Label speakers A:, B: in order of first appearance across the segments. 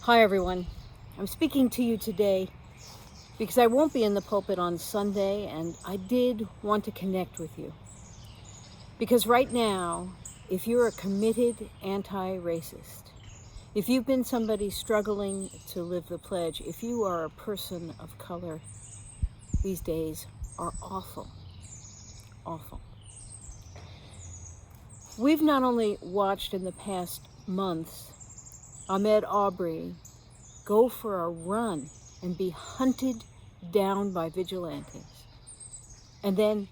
A: Hi everyone. I'm speaking to you today because I won't be in the pulpit on Sunday, and I did want to connect with you. Because right now, if you're a committed anti-racist, if you've been somebody struggling to live the pledge, if you are a person of color, these days are awful, awful. We've not only watched in the past months Ahmaud Arbery go for a run and be hunted down by vigilantes, and then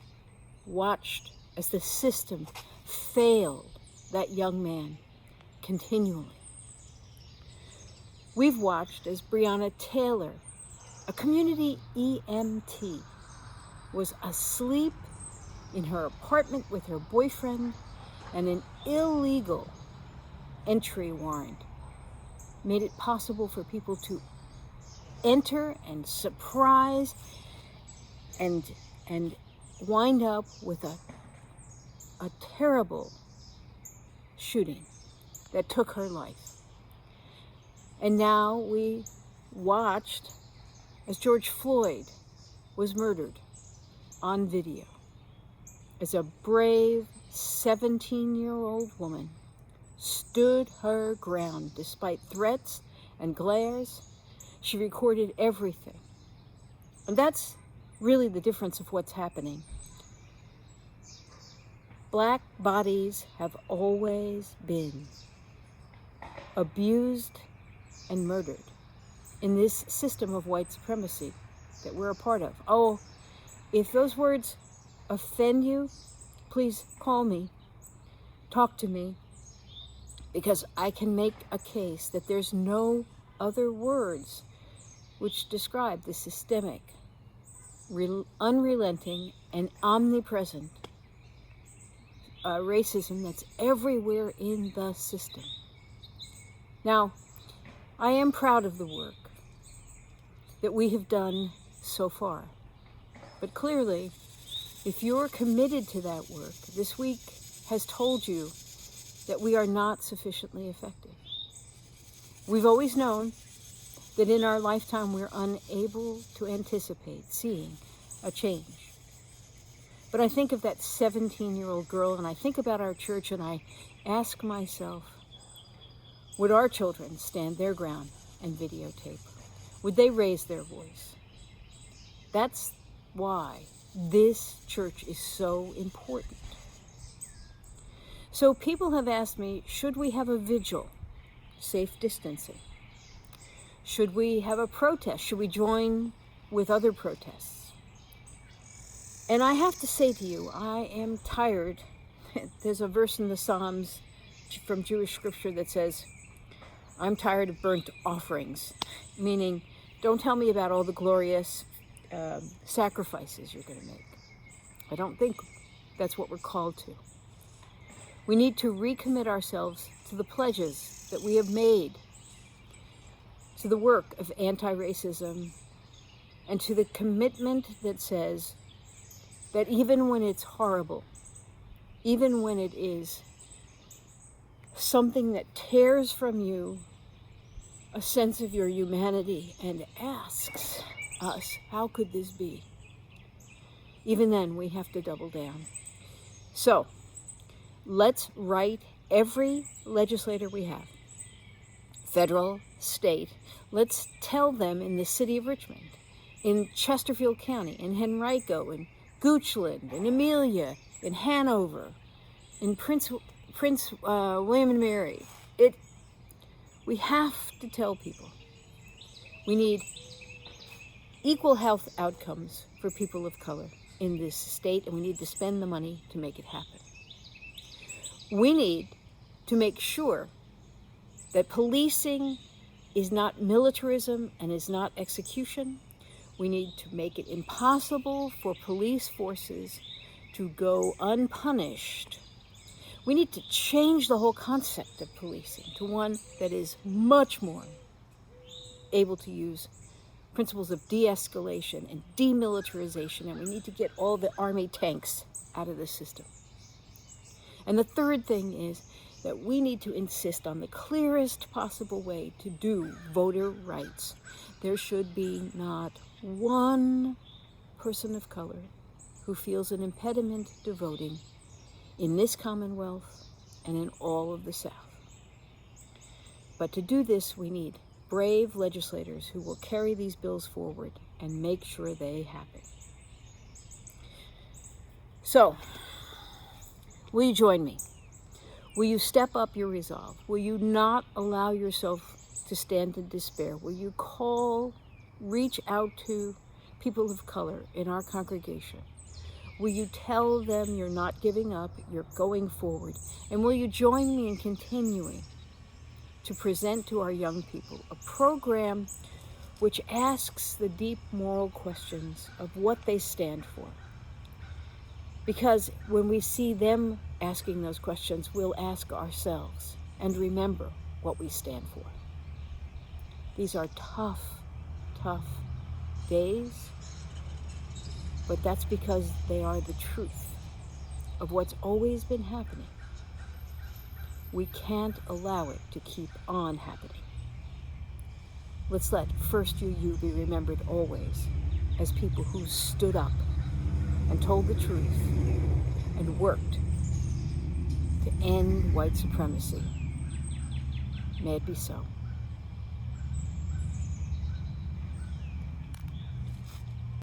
A: watched as the system failed that young man continually. We've watched as Breonna Taylor, a community EMT, was asleep in her apartment with her boyfriend, and an illegal entry warrant made it possible for people to enter and surprise and wind up with a terrible shooting that took her life. And now we watched as George Floyd was murdered on video, as a brave 17-year-old woman stood her ground despite threats and glares. She recorded everything. And that's really the difference of what's happening. Black bodies have always been abused and murdered in this system of white supremacy that we're a part of. Oh, if those words offend you, please call me, talk to me, because I can make a case that there's no other words which describe the systemic, unrelenting, and omnipresent racism that's everywhere in the system. Now, I am proud of the work that we have done so far, but clearly, if you're committed to that work, this week has told you that we are not sufficiently effective. We've always known that in our lifetime we're unable to anticipate seeing a change. But I think of that 17-year-old girl, and I think about our church, and I ask myself, would our children stand their ground and videotape? Would they raise their voice? That's why this church is so important. So people have asked me, should we have a vigil, safe distancing? Should we have a protest? Should we join with other protests? And I have to say to you, I am tired. There's a verse in the Psalms from Jewish scripture that says, I'm tired of burnt offerings, meaning don't tell me about all the glorious sacrifices you're going to make. I don't think that's what we're called to. We need to recommit ourselves to the pledges that we have made, to the work of anti-racism, and to the commitment that says that even when it's horrible, even when it is something that tears from you a sense of your humanity and asks us, how could this be? Even then, we have to double down. So, let's write every legislator we have, federal, state. Let's tell them in the city of Richmond, in Chesterfield County, in Henrico, in Goochland, in Amelia, in Hanover, in Prince William and Mary. We have to tell people we need equal health outcomes for people of color in this state, and we need to spend the money to make it happen. We need to make sure that policing is not militarism and is not execution. We need to make it impossible for police forces to go unpunished. We need to change the whole concept of policing to one that is much more able to use principles of de-escalation and demilitarization, and we need to get all the army tanks out of the system. And the third thing is that we need to insist on the clearest possible way to do voter rights. There should be not one person of color who feels an impediment to voting in this Commonwealth and in all of the South. But to do this, we need brave legislators who will carry these bills forward and make sure they happen. So, will you join me? Will you step up your resolve? Will you not allow yourself to stand in despair? Will you reach out to people of color in our congregation? Will you tell them you're not giving up, you're going forward? And will you join me in continuing to present to our young people a program which asks the deep moral questions of what they stand for? Because when we see them asking those questions, we'll ask ourselves and remember what we stand for. These are tough, tough days, but that's because they are the truth of what's always been happening. We can't allow it to keep on happening. Let's let First UU be remembered always as people who stood up and told the truth and worked to end white supremacy. May it be so.